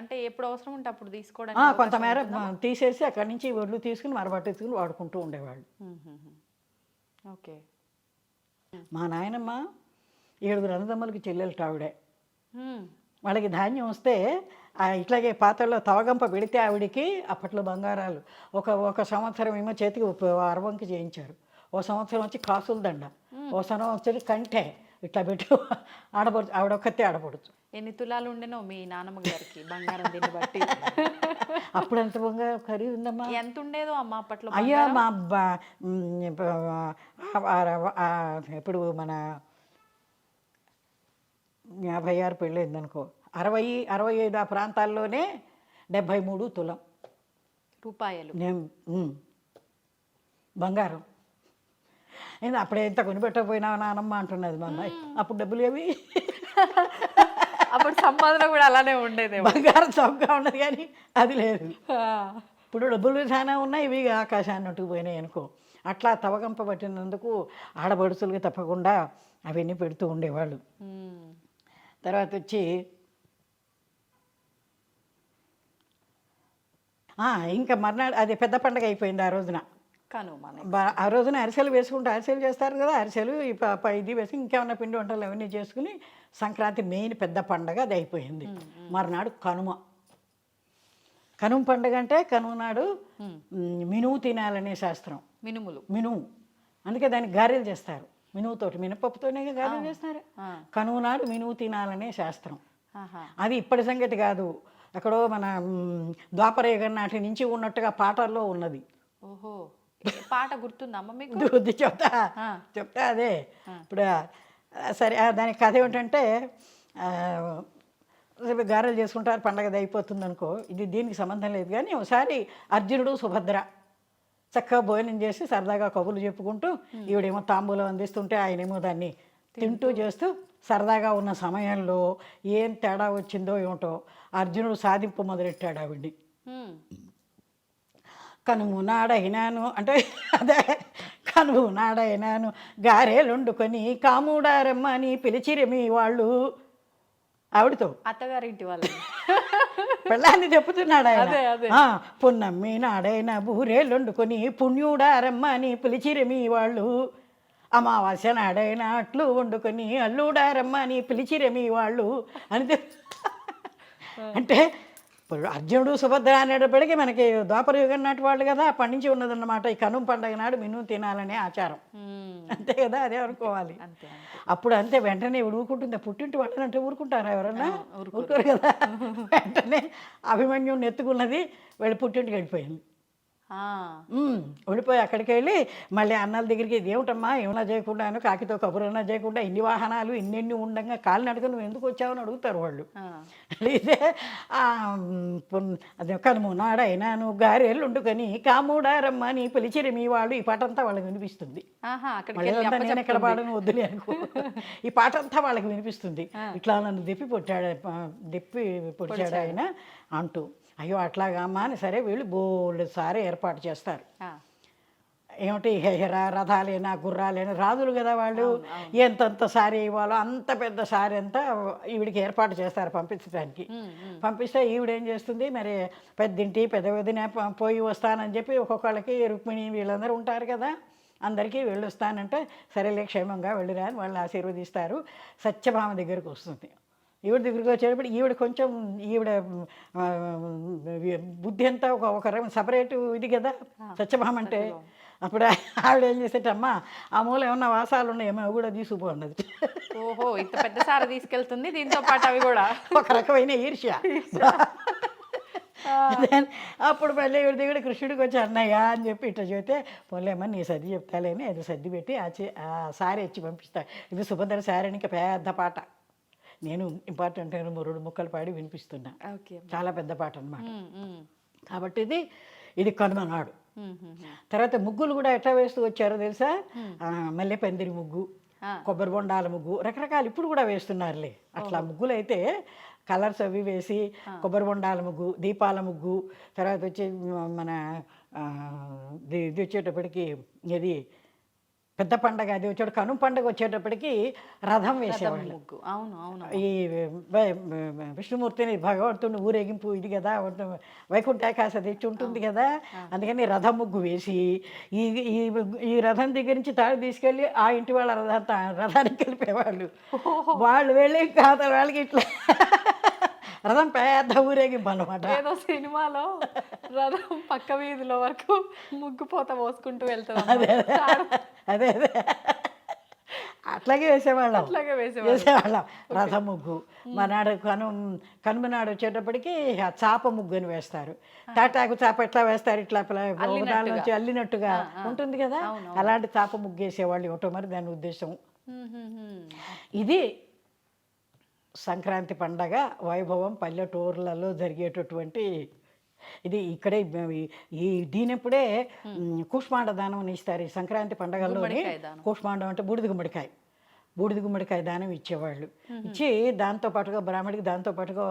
అంటే ఎప్పుడు అవసరం ఉంటే అప్పుడు తీసుకోవడానికి కొంతమేర తీసేసి అక్కడి నుంచి ఒడ్లు తీసుకుని మరబట్టేసుకుని వాడుకుంటూ ఉండేవాళ్ళు. ఓకే. మా నాయనమ్మ 7 అన్నదమ్ములకి చెల్లెలు ఆవిడే. వాళ్ళకి ధాన్యం వస్తే ఇట్లాగే పాత్రలో తవగంప పెడితే ఆవిడికి అప్పట్లో బంగారాలు ఒక సంవత్సరం ఏమో చేతికి అరవంకి చేయించారు, ఓ సంవత్సరం వచ్చి కాసుల దండ, ఓ సంవత్సరం వచ్చి కంటే ఇట్లా పెట్టి ఆడపడుచు, ఆవిడొక్కతే ఆడపడుచు. ఎన్ని తులాలు ఉండేనో మీ నాన్నమ్మ గారికి బంగారం దీన్ని బట్టి? అప్పుడు ఎంత బంగారం ఖరీదు ఉందమ్మా, ఎంత ఉండేదో అమ్మ అప్పట్లో? అయ్యా మా ఇప్పుడు మన 56 పెళ్ళైంది అనుకో, 60-65 ఆ ప్రాంతాల్లోనే 73 తులం రూపాయలు బంగారం. అప్పుడే ఎంత కొనిపెట్టకపోయినావు నానమ్మ అంటున్నది మా అమ్మాయి. అప్పుడు డబ్బులు ఏవి, అప్పుడు సంపాదన కూడా అలానే ఉండేది, బంగారం చౌకగా ఉన్నది కానీ అది లేదు. ఇప్పుడు డబ్బులు చాలా ఉన్నాయి, ఇవి ఆకాశాన్ని అట్టుకు పోయినాయి అనుకో. అట్లా తవగంప పట్టినందుకు ఆడపడుచులకి తప్పకుండా అవన్నీ పెడుతూ ఉండేవాళ్ళు. తర్వాత వచ్చి ఇంకా మర్నాడు అది పెద్ద పండగ అయిపోయింది. ఆ రోజున కనుమ ఆ రోజున అరిసెలు వేసుకుంటే అరిసెలు చేస్తారు కదా, అరిసెలు ఇది వేసి ఇంకేమన్నా పిండి వంటలు అవన్నీ చేసుకుని సంక్రాంతి మెయిన్ పెద్ద పండగ అది అయిపోయింది. మరునాడు కనుమ. కనుమ పండుగ అంటే కనుమ నాడు మినుము తినాలనే శాస్త్రం. మినుము అందుకే దానికి గారెలు చేస్తారు మినుముతోటి, మినపప్పుతోనే గారెలు చేస్తారు. కనుమ నాడు మినుము తినాలనే శాస్త్రం. అది ఇప్పటి సంగతి కాదు, అక్కడో మన ద్వాపరయుగం నాటి నుంచి ఉన్నట్టుగా పాటల్లో ఉన్నది. ఓహో, పాట గుర్తుందమ్మ మీకు? చెప్తా అదే ఇప్పుడు. సరే, దానికి కథ ఏమిటంటే గారెలు చేసుకుంటారు, పండగది అయిపోతుంది అనుకో. ఇది దీనికి సంబంధం లేదు కానీ ఒకసారి అర్జునుడు సుభద్ర చక్కగా భోజనం చేసి సరదాగా కబుర్లు చెప్పుకుంటూ ఈవిడేమో తాంబూలం అందిస్తుంటే ఆయనేమో దాన్ని తింటూ చేస్తూ సరదాగా ఉన్న సమయంలో ఏం తేడా వచ్చిందో ఏమిటో అర్జునుడు సాధింపు మొదలెట్టాడు ఆవిడ్ని. కనుము నాడైనాను అంటే అదే, కనుము నాడైనాను గారెలుండుకొని కాముడారమ్మని పిలిచిరమి వాళ్ళు. ఆవిడతో అత్తగారింటి వాళ్ళు పెళ్ళాన్ని చెప్పుతున్నాడు ఆయన. పున్నమ్మి నాడైన బూరేళ్ళొండుకొని పుణ్యుడారమ్మ అని పిలిచిరమి వాళ్ళు. అమావాస్య నాడైన అట్లు వండుకొని అల్లుడారమ్మ అని పిలిచిరమి వాళ్ళు అని. అంటే ఇప్పుడు అర్జునుడు సుభద్ర అనేటప్పటికీ మనకి ద్వాపరయుగం నాటి వాళ్ళు కదా, అప్పటి నుంచి ఉన్నదన్నమాట ఈ కనుమ పండగ నాడు మినుము తినాలనే ఆచారం. అంతే కదా, అదే అనుకోవాలి. అప్పుడు అంతే వెంటనే ఊరుకుంటుంది. పుట్టింటి వాళ్ళని అంటే ఊరుకుంటారా ఎవరన్నా? ఊరుకోరు కదా. వెంటనే అభిమన్యుని ఎత్తుకున్నది వెళ్ళి పుట్టింటికి వెళ్ళిపోయింది. వెళ్ళిపోయి అక్కడికి వెళ్ళి మళ్ళీ అన్నాల దగ్గరికి, ఏమిటమ్మా ఏమన్నా చేయకుండా కాకితో కబురన్నా చేయకుండా ఇన్ని వాహనాలు ఇన్నెన్ని ఉండగా కాలు నడక నువ్వు ఎందుకు వచ్చావని అడుగుతారు వాళ్ళు. ఇదే అదే కనుమ నాడైనాను గారెలు వండుకొని కాముడారమ్మ అని పిలిచిరమి వాళ్ళు. ఈ పాట అంతా వాళ్ళకి వినిపిస్తుంది. నేను ఎక్కడ పాడను వద్దులే అనుకో, ఈ పాట అంతా వాళ్ళకి వినిపిస్తుంది. ఇట్లా నన్ను దెప్పి పొడిచాడు ఆయన అంటూ. అయ్యో అట్లాగా అమ్మా అని సరే వీళ్ళు బోల్డ్ సారే ఏర్పాటు చేస్తారు. ఏమిటి రథాలేనా గుర్రాలేనా, రాజులు కదా వాళ్ళు, ఎంతంత సారీ ఇవ్వాలో అంత పెద్ద సారీ అంతా ఈవిడికి ఏర్పాటు చేస్తారు పంపించడానికి. పంపిస్తే ఈవిడేం చేస్తుంది మరి, పెద్దింటి పెద్ద వదిన పోయి వస్తానని చెప్పి ఒక్కొక్కళ్ళకి రుక్మిణి వీళ్ళందరూ ఉంటారు కదా, అందరికీ వెళ్ళొస్తానంటే సరేలే క్షేమంగా వెళ్ళిరా అని వాళ్ళు ఆశీర్వదిస్తారు. సత్యభామ దగ్గరికి వస్తుంది. ఈవిడ దగ్గరికి వచ్చేటప్పుడు ఈవిడ కొంచెం ఈవిడ బుద్ధి అంతా ఒక రకం సపరేటు ఇది కదా సత్యభామ అంటే. అప్పుడు ఆవిడ ఏం చేసేటమ్మా ఆ మూల ఏమన్నా వాసాలు ఉన్నాయేమో అవి కూడా తీసుకుపోన్నది. ఓహో, ఇంత పెద్ద సార తీసుకెళ్తుంది, దీంతో పాటు అవి కూడా ఒక రకమైన ఈర్ష్య. అప్పుడు మళ్ళీ ఈవిడ దగ్గర కృష్ణుడికి వచ్చి అన్నయ్య అని చెప్పి ఇట్లా చెబితే, పోలేమని నీ సర్ది చెప్తాలేని అది సర్ది పెట్టి ఆ సారీ ఇచ్చి పంపిస్తా. ఇది సుభద్ర సారీ అని ఇంకా పెద్ద పాట. నేను ఇంపార్టెంట్ 2 ముక్కలు పాడి వినిపిస్తున్నా. చాలా పెద్ద పాట అన్నమాట. కాబట్టి ఇది కనుమ నాడు. తర్వాత ముగ్గులు కూడా ఎట్లా వేస్తూ వచ్చారో తెలుసా? మల్లె పందిరి ముగ్గు, కొబ్బరి బొండాల ముగ్గు, రకరకాలు ఇప్పుడు కూడా వేస్తున్నారులే. అట్లా ముగ్గులు అయితే కలర్స్ అవి వేసి కొబ్బరి బొండాల ముగ్గు, దీపాల ముగ్గు, తర్వాత వచ్చి మన ఇది వచ్చేటప్పటికి ఇది పెద్ద పండగ అది వచ్చాడు. కనుమ పండగ వచ్చేటప్పటికి రథం వేసేవాళ్ళు. ఈ విష్ణుమూర్తిని భగవంతుని ఊరేగింపు ఇది కదా, వైకుంఠ ఏకాదశి తెచ్చి ఉంటుంది కదా, అందుకని రథం ముగ్గు వేసి ఈ రథం దగ్గర నుంచి తాడు తీసుకెళ్ళి ఆ ఇంటి వాళ్ళ రథానికి వెళ్ళిపోయేవాళ్ళు. వాళ్ళు వెళ్ళి కాదు వాళ్ళకి ఇట్లా రథం పెద్ద ఊరేగింపు అన్నమాట. ఏదో సినిమాలో రథం పక్క వీధిలో వరకు ముగ్గుపోత పోసుకుంటూ వెళ్తాం. అదే అదే అట్లాగే వేసేవాళ్ళం రథం ముగ్గు. మనాడు కనుమ నాడు వచ్చేటప్పటికి చాప ముగ్గు అని వేస్తారు. తాటాకు చాప ఎట్లా వేస్తారు, ఇట్లా ఒకదాని నుంచి అల్లినట్టుగా ఉంటుంది కదా, అలాంటి చాప ముగ్గు వేసేవాళ్ళు ఏమిటో మరి దాని ఉద్దేశం. ఇది సంక్రాంతి పండగ వైభవం పల్లెటూర్లలో జరిగేటటువంటి ఇది. ఇక్కడే దీనిప్పుడే కూష్మాండ దానం అని ఇస్తారు ఈ సంక్రాంతి పండగల్లోనే. కూష్మాండం అంటే బూడిద గుమ్మడికాయ దానం ఇచ్చేవాళ్ళు. ఇచ్చి దాంతోపాటుగా బ్రాహ్మడికి దాంతోపాటుగా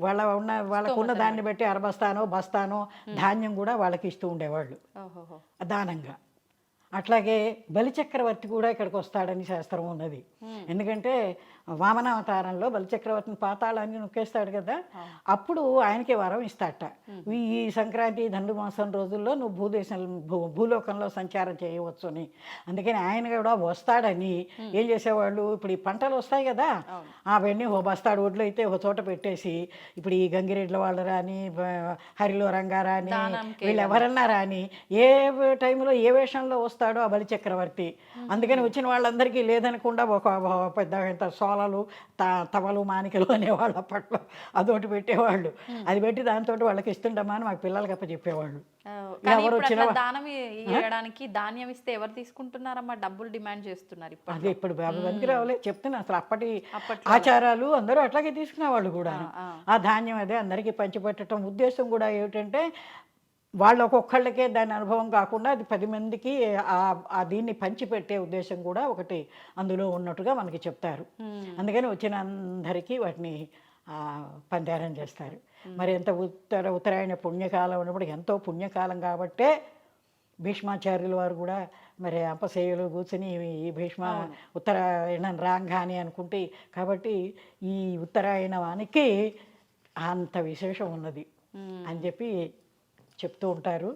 వాళ్ళకున్న దాన్ని బట్టి అరబస్తానో బస్తానో ధాన్యం కూడా వాళ్ళకి ఇస్తూ ఉండేవాళ్ళు దానంగా. అట్లాగే బలిచక్రవర్తి కూడా ఇక్కడికి వస్తాడని శాస్త్రం ఉన్నది. ఎందుకంటే వామనావతారంలో బలిచక్రవర్తిని పాతాళాన్ని నొక్కేస్తాడు కదా, అప్పుడు ఆయనకి వరం ఇస్తాడట. ఈ సంక్రాంతి ధనుర్మాసం రోజుల్లో నువ్వు భూలోకంలో సంచారం చేయవచ్చు అని. అందుకని ఆయన కూడా వస్తాడని ఏం చేసేవాళ్ళు, ఇప్పుడు ఈ పంటలు వస్తాయి కదా, అవన్నీ ఓ బస్తాడు ఒడ్లు అయితే ఒక చోట పెట్టేసి, ఇప్పుడు ఈ గంగిరెడ్ల వాళ్ళు రాని, హరిలో రంగా రాని, వీళ్ళు ఎవరన్నా రాని, ఏ టైంలో ఏ వేషంలో వస్తాడో ఆ బలి చక్రవర్తి, అందుకని వచ్చిన వాళ్ళందరికీ లేదనకుండా ఒక పెద్ద సోలలు తవలు మానికలు అనేవాళ్ళు అప్పట్లో, అదొకటి పెట్టేవాళ్ళు. అది పెట్టి దాంతో వాళ్ళకి ఇస్తుండమ్మా అని మాకు పిల్లలకి అప్ప చెప్పేవాళ్ళు. ఎవరు వచ్చినా దానం ఇవ్వడానికి ధాన్యం ఇస్తే ఎవరు తీసుకుంటున్నారమ్మా, డబ్బులు డిమాండ్ చేస్తున్నారు ఇప్పుడు. అదే ఇప్పుడు బాబు వెనక్కి రావలే చెప్తున్నా, అసలు అప్పటి ఆచారాలు అందరూ అట్లాగే తీసుకునేవాళ్ళు కూడా. ఆ ధాన్యం అదే అందరికీ పంచిపెట్టడం ఉద్దేశం కూడా ఏమిటంటే, వాళ్ళు ఒక్కొక్కళ్ళకే దాని అనుభవం కాకుండా అది 10 మందికి ఆ దీన్ని పంచిపెట్టే ఉద్దేశం కూడా ఒకటి అందులో ఉన్నట్టుగా మనకి చెప్తారు. అందుకని వచ్చిన అందరికీ వాటిని పందారం చేస్తారు. మరి ఎంత ఉత్తరాయణ పుణ్యకాలం ఉన్నప్పుడు, ఎంతో పుణ్యకాలం కాబట్టే భీష్మాచార్యుల వారు కూడా మరి అంపశయ్యలు కూర్చొని ఈ భీష్మ ఉత్తరాయణం రాంగాని అనుకుంటే, కాబట్టి ఈ ఉత్తరాయణానికి అంత విశేషం ఉన్నది అని చెప్పి చెప్తూ ఉంటారు.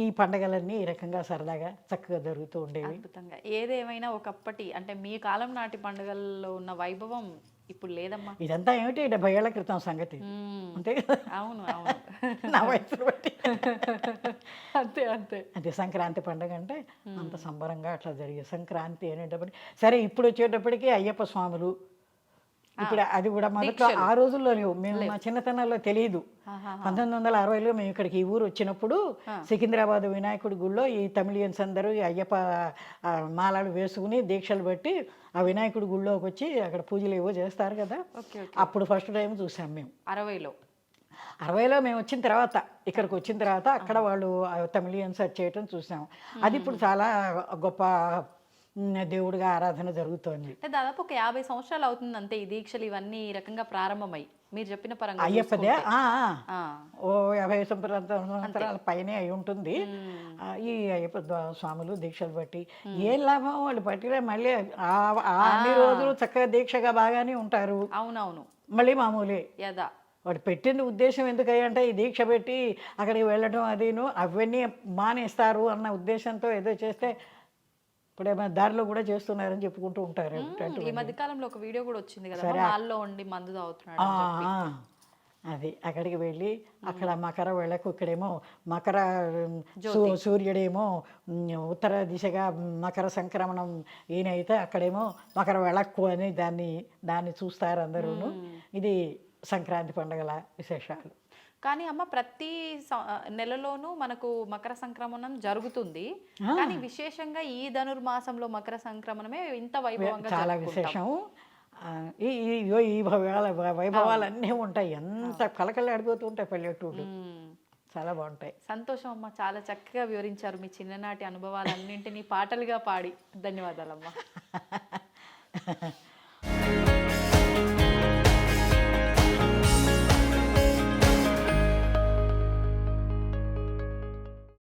ఈ పండగలన్నీ ఈ రకంగా సరదాగా చక్కగా జరుగుతూ ఉండేవి. అద్భుతంగా. ఏదేమైనా ఒకప్పటి అంటే మీ కాలం నాటి పండుగల్లో ఉన్న వైభవం ఇప్పుడు లేదమ్మా. ఇదంతా ఏమిటి 70 ఏళ్ల క్రితం సంగతి, అంతే కదా. అవును అవును, నా వయసు బట్టి అంతే అంతే. అదే సంక్రాంతి పండుగ అంటే అంత సంబరంగా అట్లా జరిగే సంక్రాంతి అనేటప్పటికి, సరే ఇప్పుడు వచ్చేటప్పటికి అయ్యప్ప స్వాములు, ఇప్పుడు అది కూడా మొదట్లో ఆ రోజుల్లో మేము మా చిన్నతనంలో తెలియదు. 1960లో మేము ఇక్కడికి ఈ ఊరు వచ్చినప్పుడు సికింద్రాబాద్ వినాయకుడి గుడిలో ఈ తమిళియన్స్ అందరూ ఈ అయ్యప్ప మాలలు వేసుకుని దీక్షలు పెట్టి ఆ వినాయకుడి గుడిలోకి వచ్చి అక్కడ పూజలు ఏవో చేస్తారు కదా, అప్పుడు ఫస్ట్ టైం చూసాం మేము. 60లో మేము వచ్చిన తర్వాత, ఇక్కడికి వచ్చిన తర్వాత అక్కడ వాళ్ళు తమిళియన్స్ చేయటం చూసాం. అది ఇప్పుడు చాలా గొప్ప దేవుడిగా ఆరాధన జరుగుతోంది. దాదాపు ఒక 50 సంవత్సరాలు అవుతుంది అంతే ఈ దీక్షలు ఇవన్నీ ఈ రకంగా ప్రారంభమై. మీరు చెప్పిన పరంగా అయ్యప్పదే ఓ 50 సంవత్సరాల పైనే అయి ఉంటుంది. ఈ అయ్యప్ప స్వాములు దీక్షలు బట్టి ఏం లాభం, వాళ్ళు పట్టిన మళ్ళీ అన్ని రోజులు చక్కగా దీక్షగా బాగానే ఉంటారు. అవునవును, మళ్ళీ మామూలే. యదా వాడు పెట్టిన ఉద్దేశం ఎందుకంటే ఈ దీక్ష పెట్టి అక్కడికి వెళ్ళడం అదిను అవన్నీ మానేస్తారు అన్న ఉద్దేశంతో ఏదో చేస్తే ఇప్పుడు దారిలో కూడా చేస్తున్నారని చెప్పుకుంటూ ఉంటారు. ఈ మధ్య కాలంలో ఒక వీడియో కూడా వచ్చింది కదా, హాల్లో ఉండి మందు తాగుతున్నాడు. అది అక్కడికి వెళ్ళి అక్కడ మకర వెళ్ళకు, ఇక్కడేమో మకర సూర్యుడేమో ఉత్తర దిశగా మకర సంక్రమణం ఈయనైతే అక్కడేమో మకర వెళ్ళక్కు అని దాన్ని చూస్తారు అందరూ. ఇది సంక్రాంతి పండుగల విశేషాలు. కానీ అమ్మ ప్రతి నెలలోనూ మనకు మకర సంక్రమణం జరుగుతుంది, కానీ విశేషంగా ఈ ధనుర్మాసంలో మకర సంక్రమణమే ఇంత వైభవంగా చాలా విశేషం. ఈ వైభవాలన్నీ ఉంటాయి, ఎంత కలకలాడిపోతూ ఉంటాయి పల్లెటూళ్ళు, చాలా బాగుంటాయి. సంతోషం అమ్మ, చాలా చక్కగా వివరించారు మీ చిన్ననాటి అనుభవాలన్నింటినీ పాటలుగా పాడి. ధన్యవాదాలమ్మా.